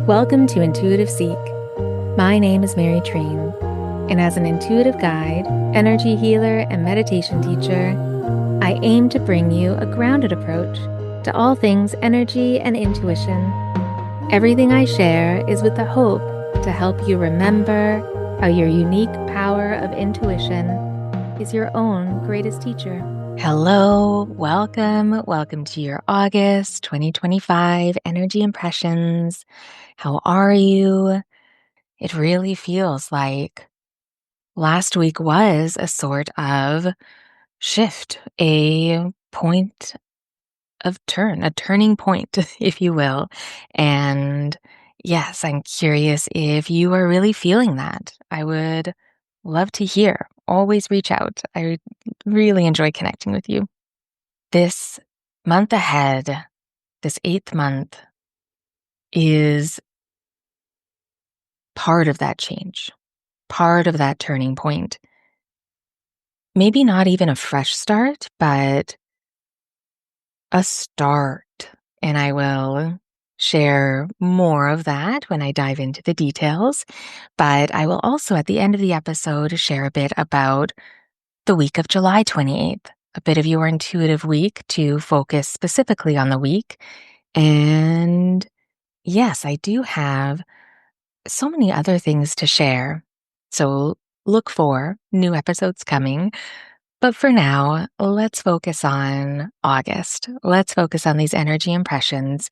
Welcome to Intuitive Seek. My name is Mary Train, and as an intuitive guide, energy healer, and meditation teacher, I aim to bring you a grounded approach to all things energy and intuition. Everything I share is with the hope to help you remember how your unique power of intuition is your own greatest teacher. Hello, welcome to your August 2025 energy impressions. How are you? It really feels like last week was a sort of shift, a point of a turning point, if you will. And yes, I'm curious if you are really feeling that. I would love to hear. Always reach out. I really enjoy connecting with you. This month ahead, this 8th month, is part of that change, part of that turning point. Maybe not even a fresh start, but a start. And I will share more of that when I dive into the details. But I will also, at the end of the episode, share a bit about the week of July 28th, a bit of your intuitive week to focus specifically on the week. And yes, I do have so many other things to share. So look for new episodes coming. But for now, let's focus on August. Let's focus on these energy impressions.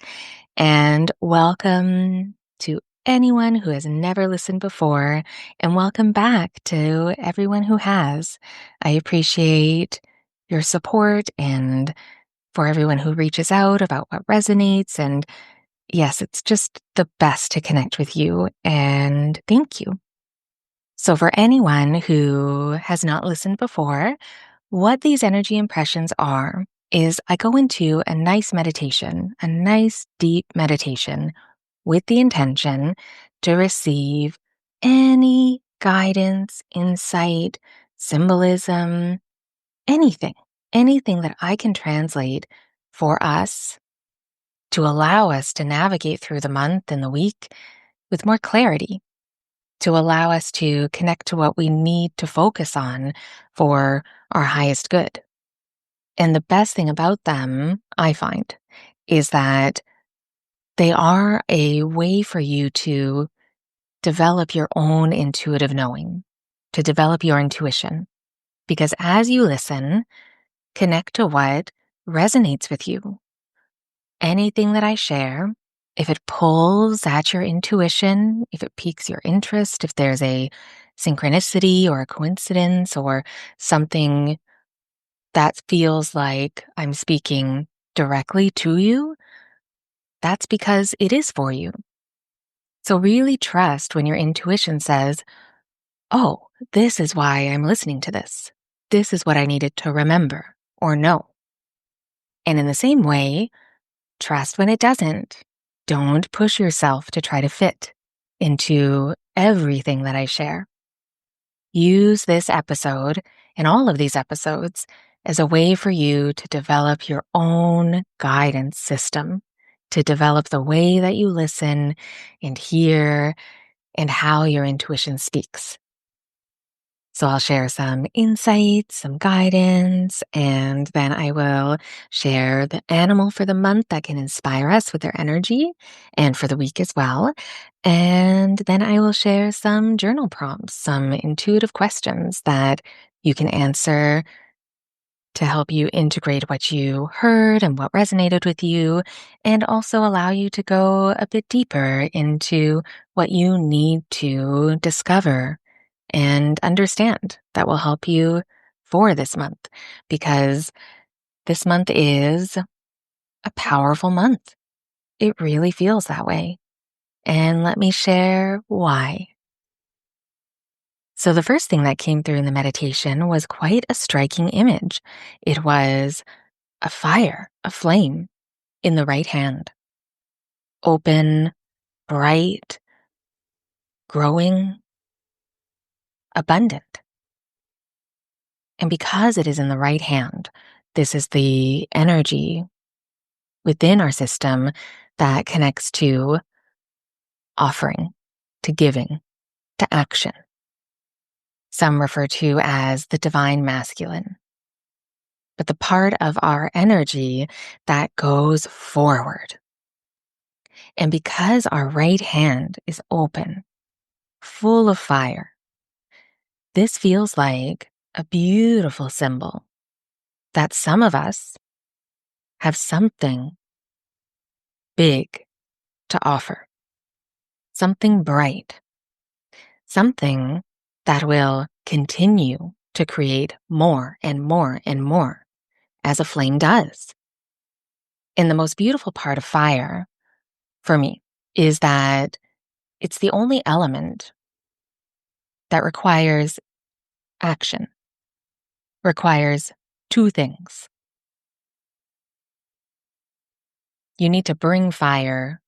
And welcome to anyone who has never listened before, and welcome back to everyone who has. I appreciate your support and for everyone who reaches out about what resonates. And yes, it's just the best to connect with you. And thank you. So, for anyone who has not listened before, what these energy impressions are is I go into a nice meditation, a nice deep meditation with the intention to receive any guidance, insight, symbolism, anything that I can translate for us to allow us to navigate through the month and the week with more clarity, to allow us to connect to what we need to focus on for our highest good. And the best thing about them, I find, is that they are a way for you to develop your own intuitive knowing, to develop your intuition. Because as you listen, connect to what resonates with you. Anything that I share, if it pulls at your intuition, if it piques your interest, if there's a synchronicity or a coincidence or something that feels like I'm speaking directly to you, that's because it is for you. So really trust when your intuition says, oh, this is why I'm listening to this. This is what I needed to remember or know. And in the same way, trust when it doesn't. Don't push yourself to try to fit into everything that I share. Use this episode and all of these episodes as a way for you to develop your own guidance system, to develop the way that you listen and hear and how your intuition speaks. So I'll share some insights, some guidance, and then I will share the animal for the month that can inspire us with their energy and for the week as well. And then I will share some journal prompts, some intuitive questions that you can answer to help you integrate what you heard and what resonated with you, and also allow you to go a bit deeper into what you need to discover and understand that will help you for this month, because this month is a powerful month. It really feels that way. And let me share why. So, the first thing that came through in the meditation was quite a striking image. It was a fire, a flame in the right hand, open, bright, growing, abundant. And because it is in the right hand, this is the energy within our system that connects to offering, to giving, to action. Some refer to as the divine masculine. But the part of our energy that goes forward. And because our right hand is open, full of fire, this feels like a beautiful symbol that some of us have something big to offer, something bright, something that will continue to create more and more and more as a flame does. And the most beautiful part of fire, for me, is that it's the only element that requires action, requires two things. You need to bring fire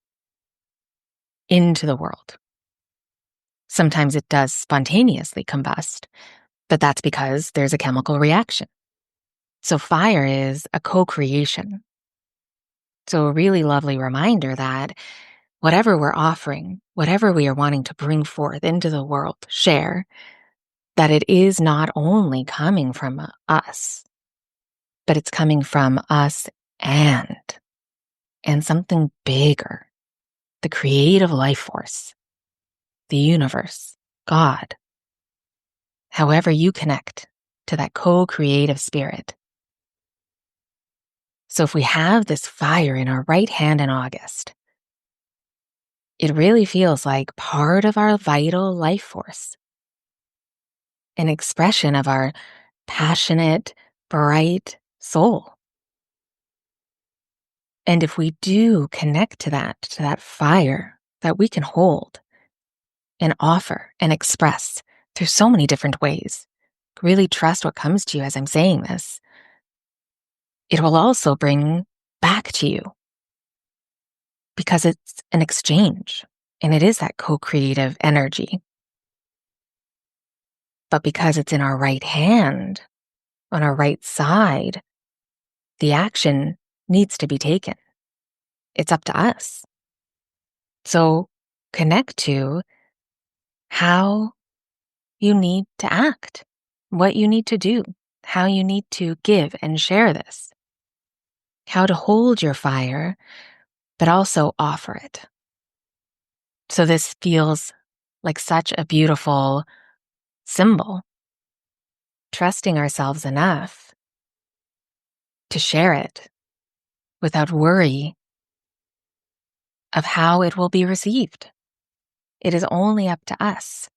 into the world. Sometimes it does spontaneously combust, but that's because there's a chemical reaction. So fire is a co-creation. So a really lovely reminder that whatever we're offering, whatever we are wanting to bring forth into the world, share, that it is not only coming from us, but it's coming from us and something bigger, the creative life force, the universe, God. However you connect to that co-creative spirit. So if we have this fire in our right hand in August, it really feels like part of our vital life force, an expression of our passionate, bright soul. And if we do connect to that fire that we can hold and offer and express through so many different ways, really trust what comes to you as I'm saying this, it will also bring back to you because it's an exchange and it is that co-creative energy. But because it's in our right hand, on our right side, the action needs to be taken. It's up to us. So connect to how you need to act, what you need to do, how you need to give and share this, how to hold your fire, but also offer it. So this feels like such a beautiful symbol, trusting ourselves enough to share it without worry of how it will be received. It is only up to us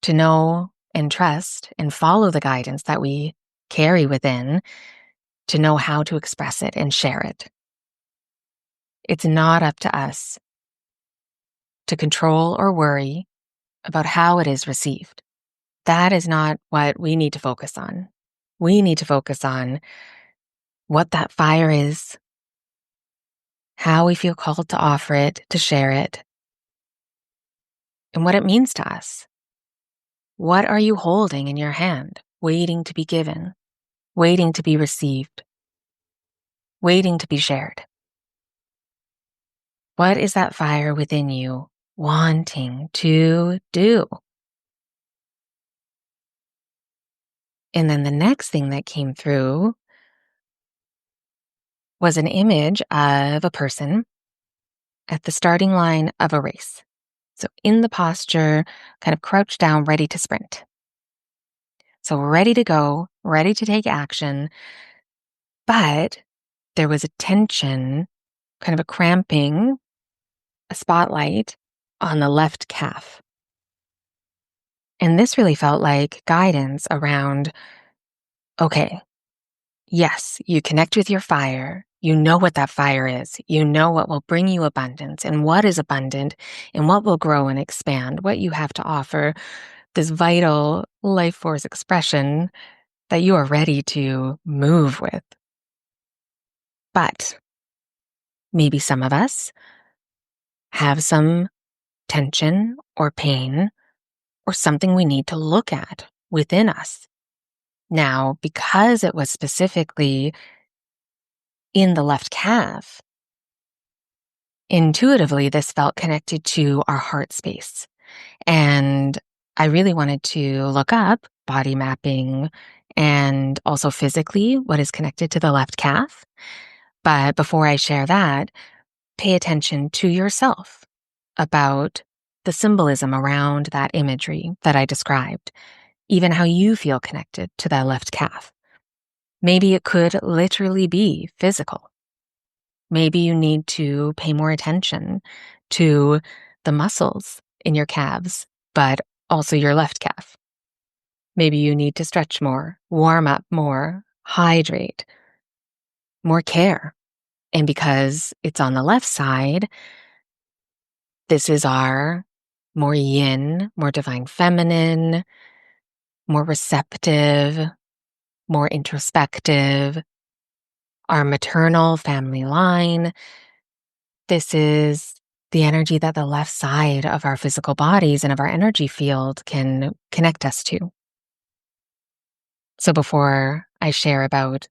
to know and trust and follow the guidance that we carry within to know how to express it and share it. It's not up to us to control or worry about how it is received. That is not what we need to focus on. We need to focus on what that fire is, how we feel called to offer it, to share it, and what it means to us. What are you holding in your hand, waiting to be given, waiting to be received, waiting to be shared? What is that fire within you wanting to do? And then the next thing that came through was an image of a person at the starting line of a race. So in the posture, kind of crouched down, ready to sprint. So ready to go, ready to take action. But there was a tension, kind of a cramping, a spotlight on the left calf. And this really felt like guidance around, okay, yes, you connect with your fire. You know what that fire is. You know what will bring you abundance and what is abundant and what will grow and expand, what you have to offer, this vital life force expression that you are ready to move with. But maybe some of us have some tension or pain or something we need to look at within us. Now, because it was specifically in the left calf, Intuitively, this felt connected to our heart space. And I really wanted to look up body mapping and also physically what is connected to the left calf. But before I share that, pay attention to yourself about the symbolism around that imagery that I described, even how you feel connected to that left calf. Maybe it could literally be physical. Maybe you need to pay more attention to the muscles in your calves, but also your left calf. Maybe you need to stretch more, warm up more, hydrate, more care. And because it's on the left side, this is our more yin, more divine feminine, more receptive, more introspective, our maternal family line. This is the energy that the left side of our physical bodies and of our energy field can connect us to. So before I share about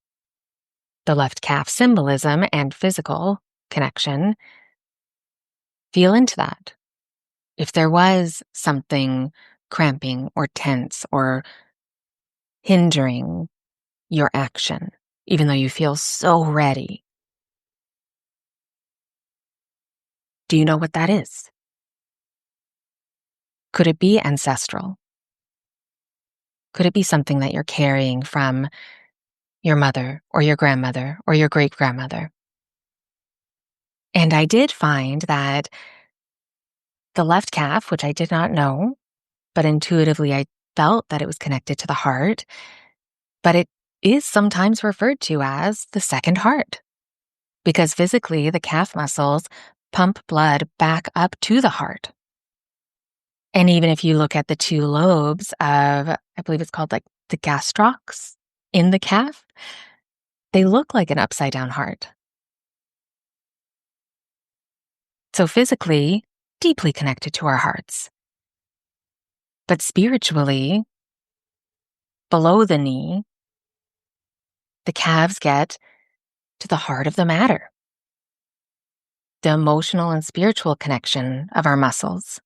the left calf symbolism and physical connection, feel into that. If there was something cramping or tense or hindering your action, even though you feel so ready, do you know what that is? Could it be ancestral? Could it be something that you're carrying from your mother or your grandmother or your great grandmother? And I did find that the left calf, which I did not know, but intuitively I felt that it was connected to the heart, but it is sometimes referred to as the second heart because physically the calf muscles pump blood back up to the heart. And even if you look at the two lobes of, I believe it's called like the gastrocs in the calf, they look like an upside down heart. So physically, deeply connected to our hearts. But spiritually, below the knee, the calves get to the heart of the matter, the emotional and spiritual connection of our muscles.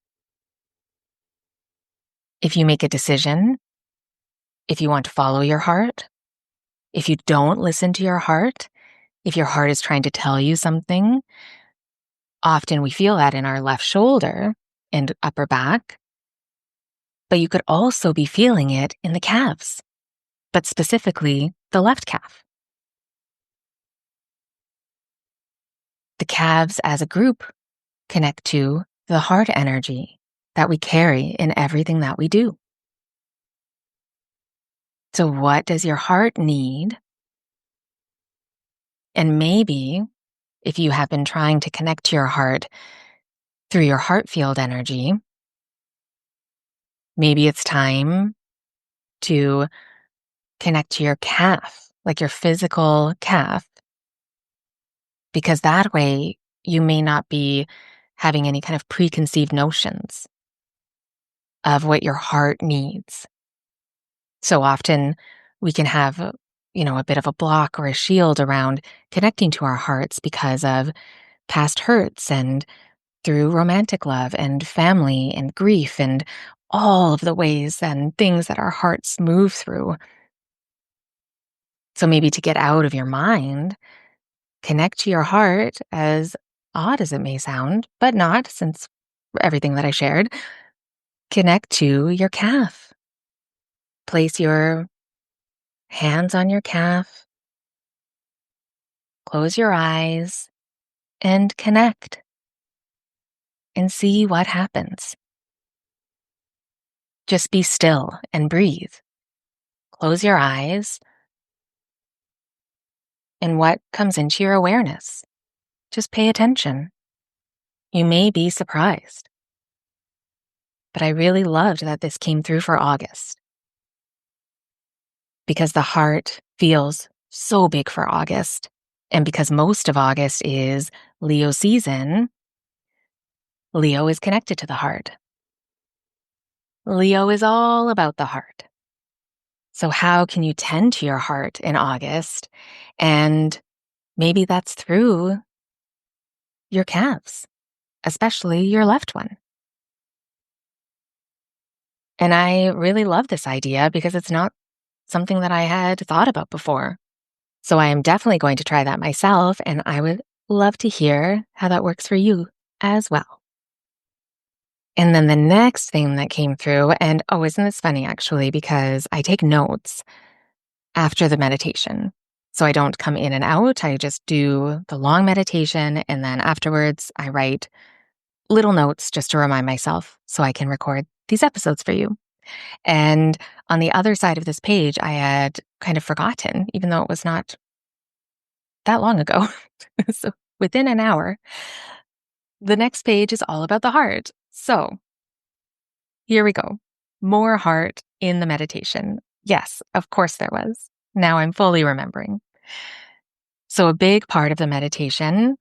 If you make a decision, if you want to follow your heart, if you don't listen to your heart, if your heart is trying to tell you something, often we feel that in our left shoulder and upper back, but you could also be feeling it in the calves, but specifically the left calf. The calves as a group connect to the heart energy that we carry in everything that we do. So, what does your heart need? And maybe if you have been trying to connect to your heart through your heart field energy, maybe it's time to connect to your calf, like your physical calf, because that way you may not be having any kind of preconceived notions of what your heart needs. So often we can have, a bit of a block or a shield around connecting to our hearts because of past hurts and through romantic love and family and grief and all of the ways and things that our hearts move through. So maybe to get out of your mind, connect to your heart, as odd as it may sound, but not since everything that I shared. Connect to your calf. Place your hands on your calf, close your eyes, and connect and see what happens. Just be still and breathe. Close your eyes, and what comes into your awareness? Just pay attention. You may be surprised. But I really loved that this came through for August because the heart feels so big for August. And because most of August is Leo season, Leo is connected to the heart. Leo is all about the heart. So how can you tend to your heart in August? And maybe that's through your calves, especially your left one. And I really love this idea because it's not something that I had thought about before. So I am definitely going to try that myself, and I would love to hear how that works for you as well. And then the next thing that came through, and oh, isn't this funny actually? Because I take notes after the meditation. So I don't come in and out. I just do the long meditation. And then afterwards, I write little notes just to remind myself so I can record these episodes for you. And on the other side of this page, I had kind of forgotten, even though it was not that long ago. So within an hour, the next page is all about the heart. So here we go. More heart in the meditation. Yes, of course there was. Now I'm fully remembering. So a big part of the meditation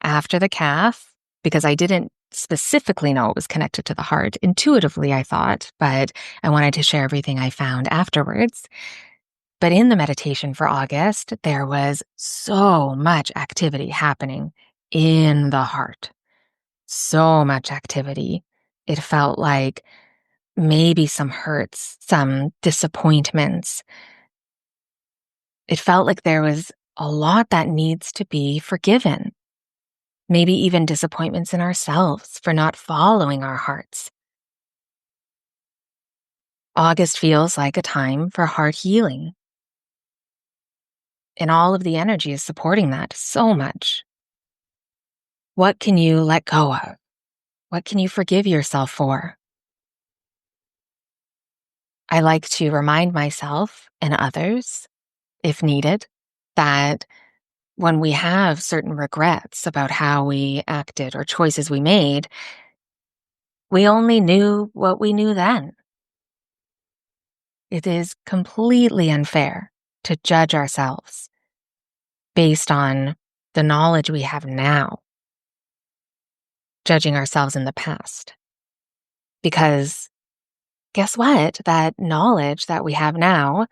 after the calf, because I didn't specifically know it was connected to the heart, intuitively I thought, but I wanted to share everything I found afterwards. But in the meditation for August, there was so much activity happening in the heart. So much activity. It felt like maybe some hurts, some disappointments. It felt like there was a lot that needs to be forgiven. Maybe even disappointments in ourselves for not following our hearts. August feels like a time for heart healing. And all of the energy is supporting that so much. What can you let go of? What can you forgive yourself for? I like to remind myself and others, if needed, that when we have certain regrets about how we acted or choices we made, we only knew what we knew then. It is completely unfair to judge ourselves based on the knowledge we have now, judging ourselves in the past. Because guess what? That knowledge that we have now,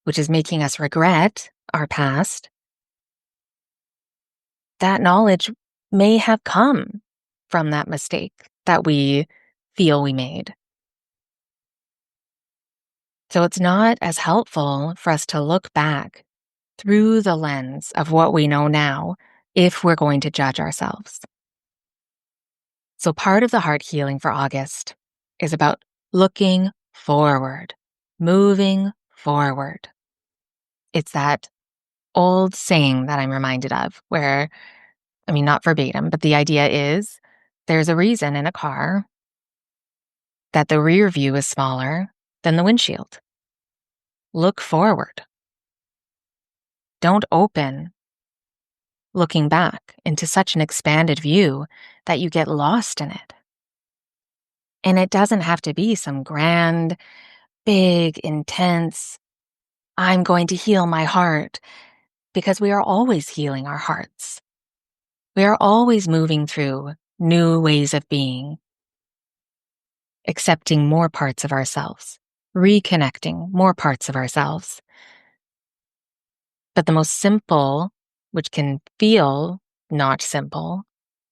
which is making us regret our past, that knowledge may have come from that mistake that we feel we made. So it's not as helpful for us to look back through the lens of what we know now if we're going to judge ourselves. So part of the heart healing for August is about looking forward, moving forward. It's that old saying that I'm reminded of where, I mean, not verbatim, but the idea is there's a reason in a car that the rear view is smaller than the windshield. Look forward. Don't open looking back into such an expanded view that you get lost in it. And it doesn't have to be some grand, big, intense, I'm going to heal my heart, because we are always healing our hearts. We are always moving through new ways of being, accepting more parts of ourselves, reconnecting more parts of ourselves. But the most simple, which can feel not simple,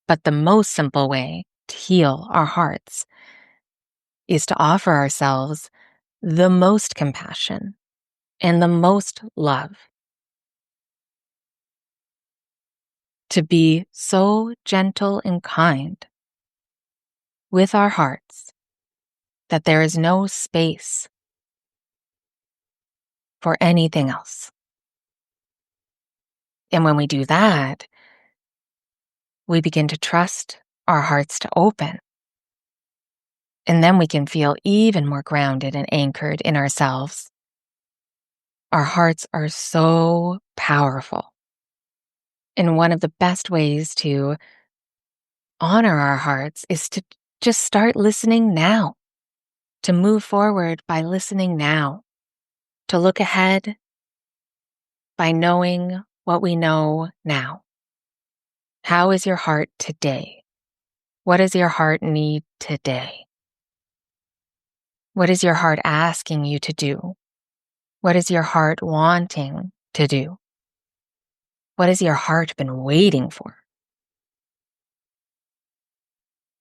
but the most simple way to heal our hearts is to offer ourselves the most compassion and the most love. To be so gentle and kind with our hearts that there is no space for anything else. And when we do that, we begin to trust our hearts to open. And then we can feel even more grounded and anchored in ourselves. Our hearts are so powerful. And one of the best ways to honor our hearts is to just start listening now, to move forward by listening now, to look ahead by knowing what we know now. How is your heart today? What does your heart need today? What is your heart asking you to do? What is your heart wanting to do? What has your heart been waiting for?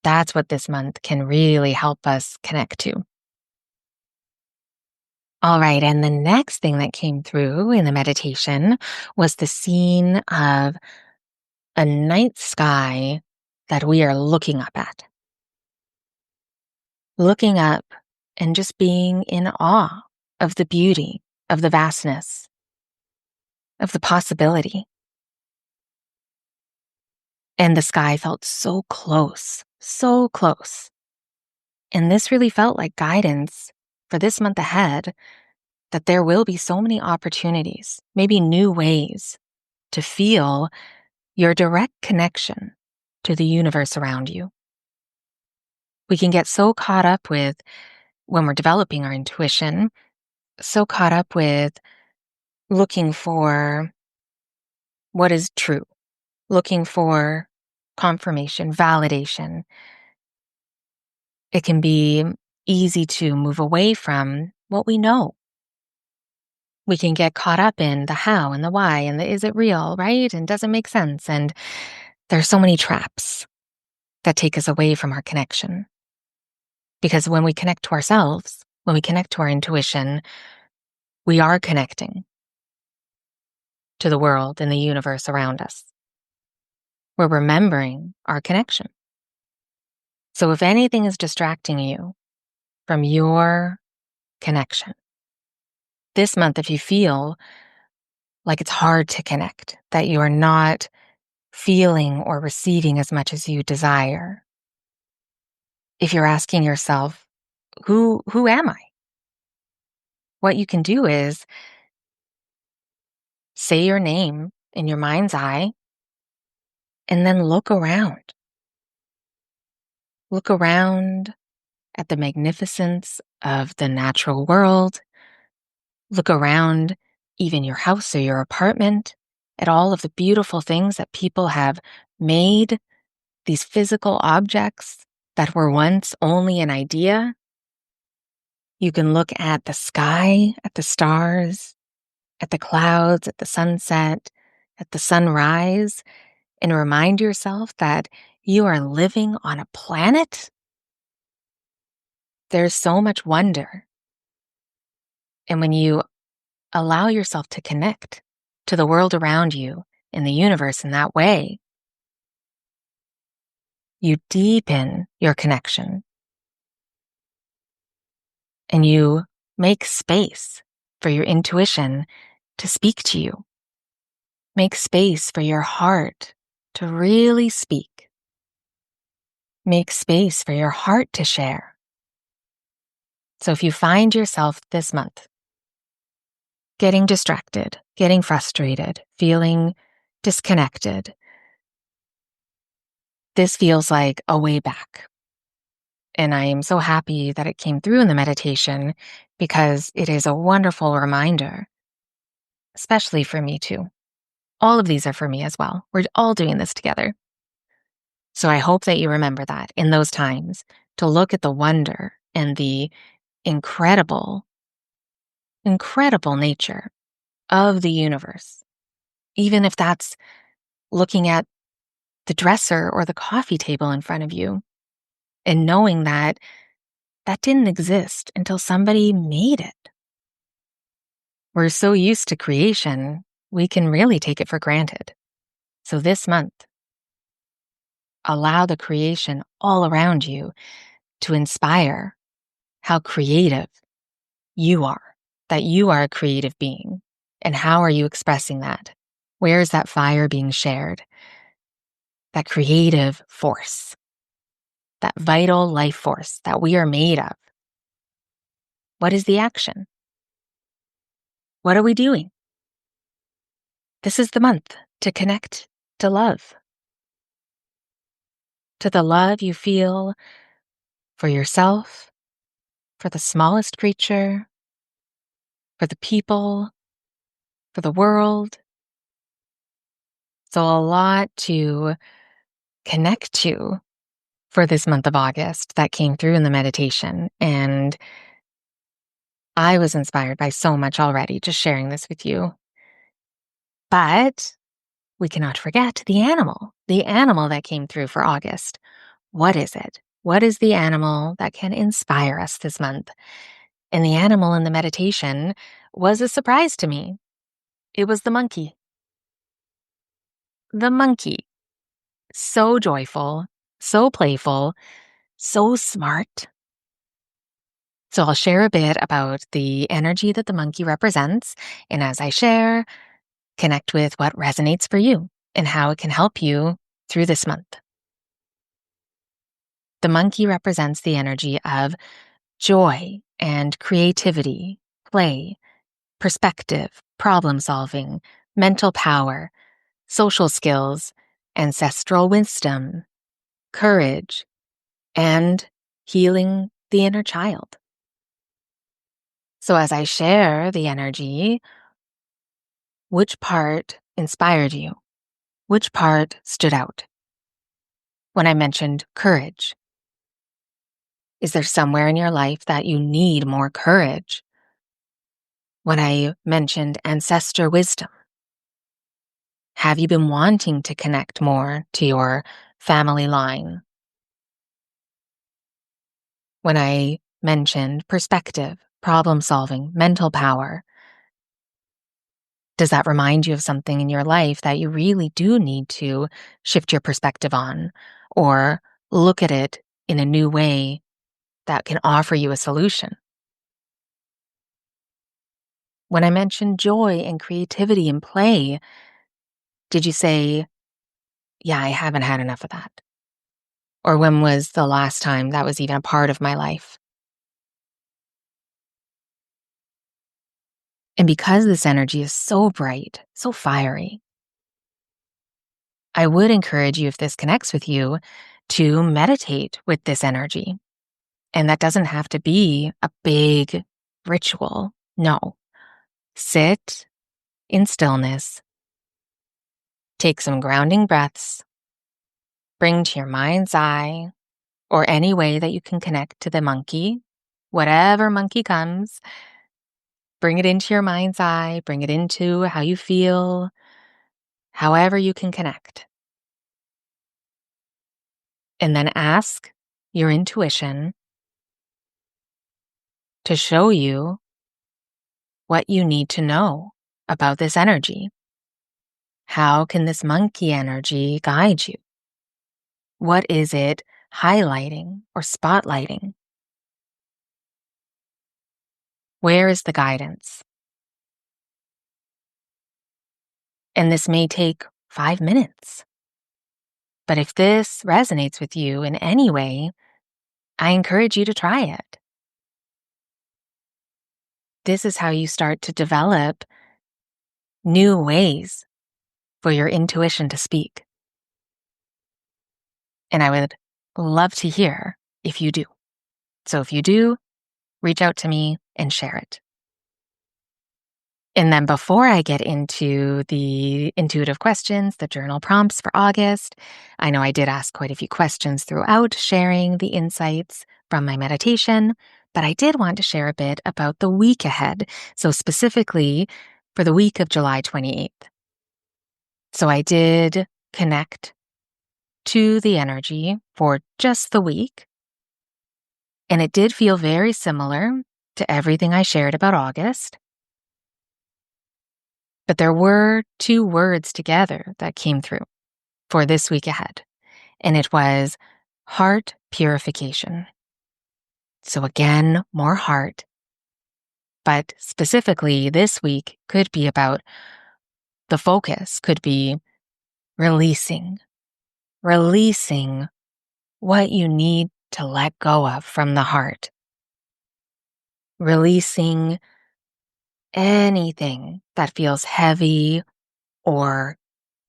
That's what this month can really help us connect to. All right. And the next thing that came through in the meditation was the scene of a night sky that we are looking up at, looking up and just being in awe of the beauty, of the vastness, of the possibility. And the sky felt so close, so close. And this really felt like guidance for this month ahead, that there will be so many opportunities, maybe new ways to feel your direct connection to the universe around you. We can get so caught up with, when we're developing our intuition, so caught up with looking for what is true, looking for confirmation, validation. It can be easy to move away from what we know. We can get caught up in the how and the why and the is it real, right? And does it make sense? And there's so many traps that take us away from our connection. Because when we connect to ourselves, when we connect to our intuition, we are connecting to the world and the universe around us. We're remembering our connection. So if anything is distracting you from your connection, this month, if you feel like it's hard to connect, that you are not feeling or receiving as much as you desire, if you're asking yourself, who am I? What you can do is say your name in your mind's eye and then look around. Look around at the magnificence of the natural world. Look around even your house or your apartment at all of the beautiful things that people have made, these physical objects that were once only an idea. You can look at the sky, at the stars, at the clouds, at the sunset, at the sunrise, and remind yourself that you are living on a planet. There's so much wonder. And when you allow yourself to connect to the world around you and the universe in that way, you deepen your connection and you make space for your intuition to speak to you. Make space for your heart to really speak. Make space for your heart to share. So if you find yourself this month getting distracted, getting frustrated, feeling disconnected, this feels like a way back. And I am so happy that it came through in the meditation, because it is a wonderful reminder, especially for me too. All of these are for me as well. We're all doing this together. So I hope that you remember that in those times, to look at the wonder and the incredible, incredible nature of the universe. Even if that's looking at the dresser or the coffee table in front of you and knowing that that didn't exist until somebody made it. We're so used to creation, we can really take it for granted. So this month, allow the creation all around you to inspire how creative you are, that you are a creative being. And how are you expressing that? Where is that fire being shared? That creative force, that vital life force that we are made of. What is the action? What are we doing? This is the month to connect to love, to the love you feel for yourself, for the smallest creature, for the people, for the world. So a lot to connect to for this month of August that came through in the meditation. And I was inspired by so much already just sharing this with you. But we cannot forget the animal that came through for August What is it? What is the animal that can inspire us this month? And the animal in the meditation was a surprise to me. It was the monkey. The monkey. So joyful, so playful, so smart. So I'll share a bit about the energy that the monkey represents. And as I share, connect with what resonates for you and how it can help you through this month. The monkey represents the energy of joy and creativity, play, perspective, problem solving, mental power, social skills, ancestral wisdom, courage, and healing the inner child. So as I share the energy, which part inspired you? Which part stood out? When I mentioned courage, is there somewhere in your life that you need more courage? When I mentioned ancestor wisdom, have you been wanting to connect more to your family line? When I mentioned perspective, problem solving, mental power, does that remind you of something in your life that you really do need to shift your perspective on or look at it in a new way that can offer you a solution? When I mentioned joy and creativity and play, did you say, yeah, I haven't had enough of that? Or when was the last time that was even a part of my life? And because this energy is so bright, so fiery, I would encourage you, if this connects with you, to meditate with this energy. And that doesn't have to be a big ritual. No. Sit in stillness, take some grounding breaths, bring to your mind's eye or any way that you can connect to the monkey, whatever monkey comes, bring it into your mind's eye, bring it into how you feel, however you can connect. And then ask your intuition to show you what you need to know about this energy. How can this monkey energy guide you? What is it highlighting or spotlighting? Where is the guidance? And this may take 5 minutes. But if this resonates with you in any way, I encourage you to try it. This is how you start to develop new ways for your intuition to speak. And I would love to hear if you do. So if you do, reach out to me and share it. And then before I get into the intuitive questions, the journal prompts for August, I know I did ask quite a few questions throughout sharing the insights from my meditation, but I did want to share a bit about the week ahead. So specifically for the week of July 28th. So I did connect to the energy for just the week. And it did feel very similar to everything I shared about August. But there were 2 words together that came through for this week ahead, and it was heart purification. So again, more heart, but specifically this week could be about the focus, could be releasing what you need to let go of from the heart, releasing anything that feels heavy or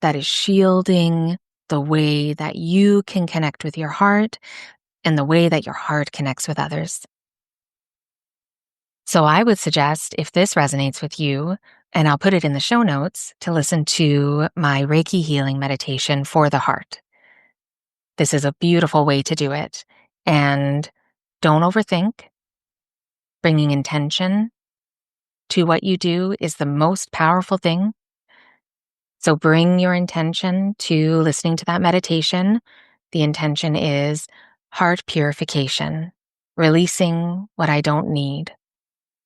that is shielding the way that you can connect with your heart and the way that your heart connects with others. So I would suggest, if this resonates with you, and I'll put it in the show notes, to listen to my Reiki healing meditation for the heart. This is a beautiful way to do it. And don't overthink. Bringing intention to what you do is the most powerful thing. So bring your intention to listening to that meditation The intention is heart purification, releasing what I don't need,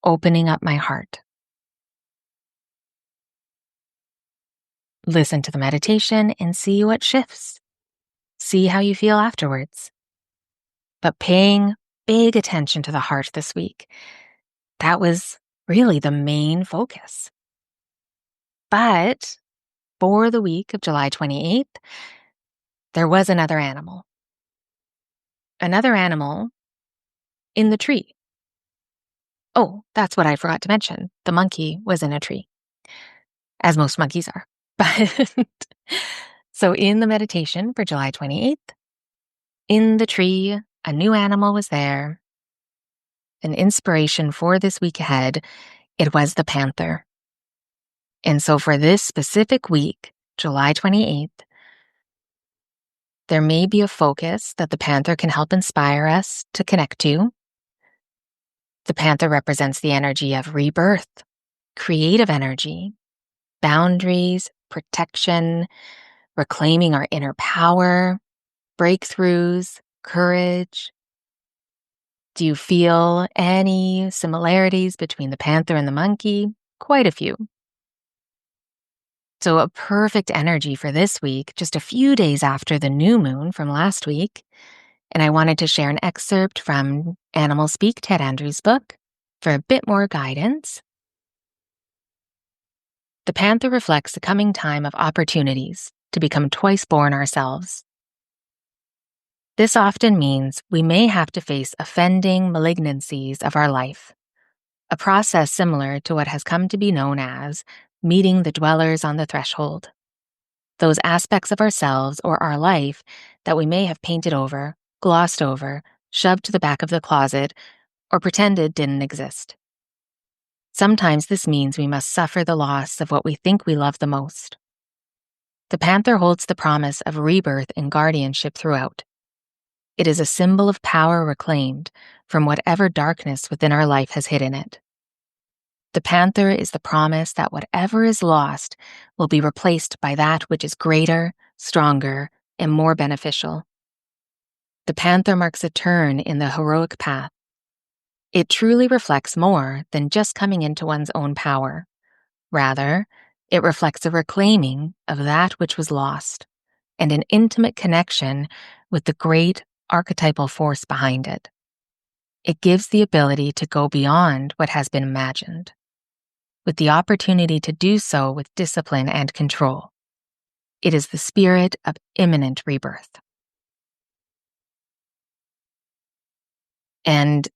opening up my heart. Listen to the meditation and see what shifts. See how you feel afterwards. But paying big attention to the heart this week, that was really the main focus. But for the week of July 28th, there was another animal. Another animal in the tree. Oh, that's what I forgot to mention. The monkey was in a tree, as most monkeys are. But so in the meditation for July 28th, in the tree, a new animal was there. An inspiration for this week ahead, it was the panther. And so for this specific week, July 28th, there may be a focus that the panther can help inspire us to connect to. The panther represents the energy of rebirth, creative energy, boundaries, protection, reclaiming our inner power, breakthroughs, courage. Do you feel any similarities between the panther and the monkey? Quite a few. So, a perfect energy for this week, just a few days after the new moon from last week. And I wanted to share an excerpt from Animal Speak, Ted Andrews' book, for a bit more guidance. The panther reflects the coming time of opportunities to become twice born ourselves. This often means we may have to face offending malignancies of our life, a process similar to what has come to be known as meeting the dwellers on the threshold. Those aspects of ourselves or our life that we may have painted over, glossed over, shoved to the back of the closet, or pretended didn't exist. Sometimes this means we must suffer the loss of what we think we love the most. The panther holds the promise of rebirth and guardianship throughout. It is a symbol of power reclaimed from whatever darkness within our life has hidden it. The panther is the promise that whatever is lost will be replaced by that which is greater, stronger, and more beneficial. The panther marks a turn in the heroic path. It truly reflects more than just coming into one's own power. Rather, it reflects a reclaiming of that which was lost and an intimate connection with the great archetypal force behind it. It gives the ability to go beyond what has been imagined, with the opportunity to do so with discipline and control. It is the spirit of imminent rebirth. And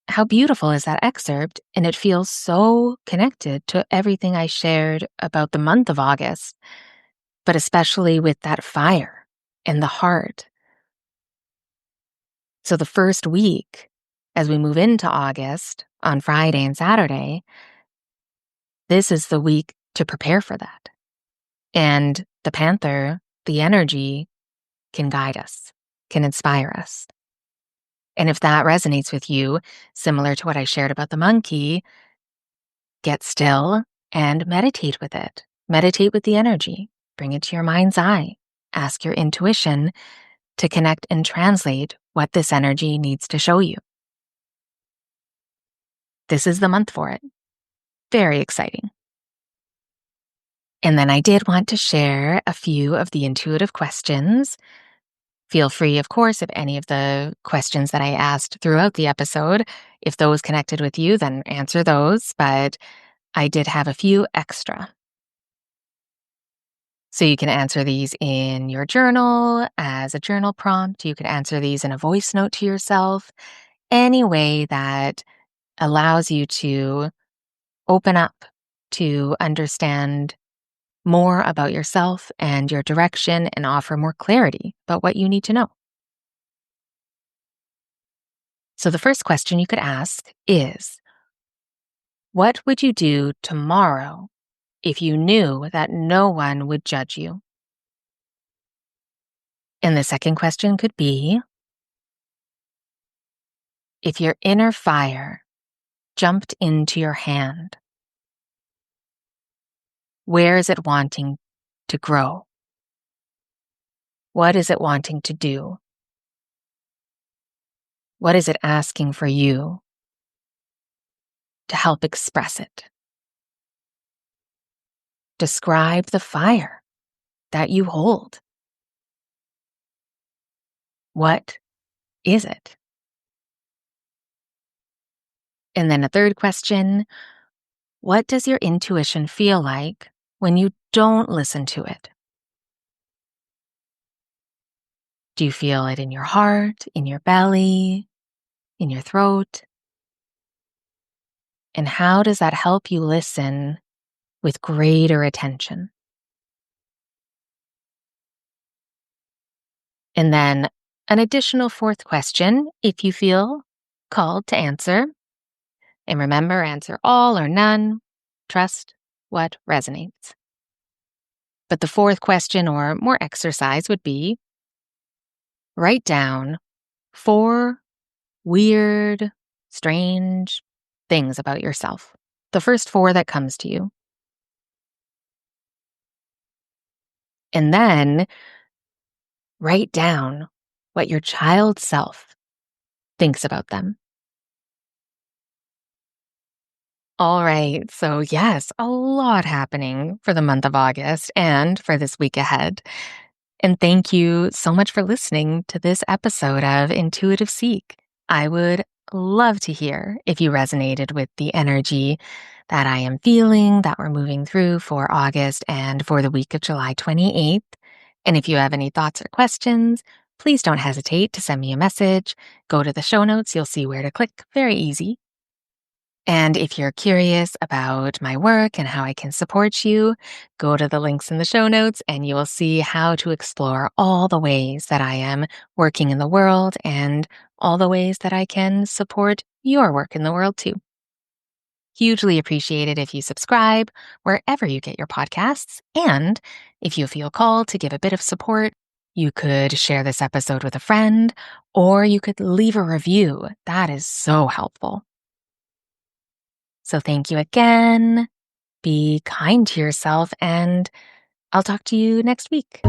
how beautiful is that excerpt? And it feels so connected to everything I shared about the month of August, but especially with that fire and the heart. So the first week, as we move into August on Friday and Saturday, this is the week to prepare for that. And the panther, the energy, can guide us, can inspire us. And if that resonates with you, similar to what I shared about the monkey, get still and meditate with it. Meditate with the energy. Bring it to your mind's eye. Ask your intuition to connect and translate what this energy needs to show you. This is the month for it. Very exciting. And then I did want to share a few of the intuitive questions. Feel free, of course, if any of the questions that I asked throughout the episode, if those connected with you, then answer those. But I did have a few extra. So you can answer these in your journal as a journal prompt. You can answer these in a voice note to yourself, any way that allows you to open up to understand more about yourself and your direction and offer more clarity about what you need to know. So the first question you could ask is, what would you do tomorrow if you knew that no one would judge you? And the second question could be, if your inner fire jumped into your hand, where is it wanting to grow? What is it wanting to do? What is it asking for you to help express it? Describe the fire that you hold. What is it? And then a third question: what does your intuition feel like when you don't listen to it? Do you feel it in your heart, in your belly, in your throat? And how does that help you listen with greater attention? And then an additional fourth question, if you feel called to answer. And remember, answer all or none. Trust what resonates. But the fourth question or more exercise would be: write down 4 weird, strange things about yourself. The first 4 that comes to you. And then write down what your child self thinks about them. All right. So, yes, a lot happening for the month of August and for this week ahead. And thank you so much for listening to this episode of Intuitive Seek. I would love to hear if you resonated with the energy that I am feeling, that we're moving through for August and for the week of July 28th. And if you have any thoughts or questions, please don't hesitate to send me a message. Go to the show notes, you'll see where to click. Very easy. And if you're curious about my work and how I can support you, go to the links in the show notes and you will see how to explore all the ways that I am working in the world and all the ways that I can support your work in the world too. Hugely appreciated if you subscribe wherever you get your podcasts. And if you feel called to give a bit of support, you could share this episode with a friend or you could leave a review. That is so helpful. So thank you again. Be kind to yourself, and I'll talk to you next week.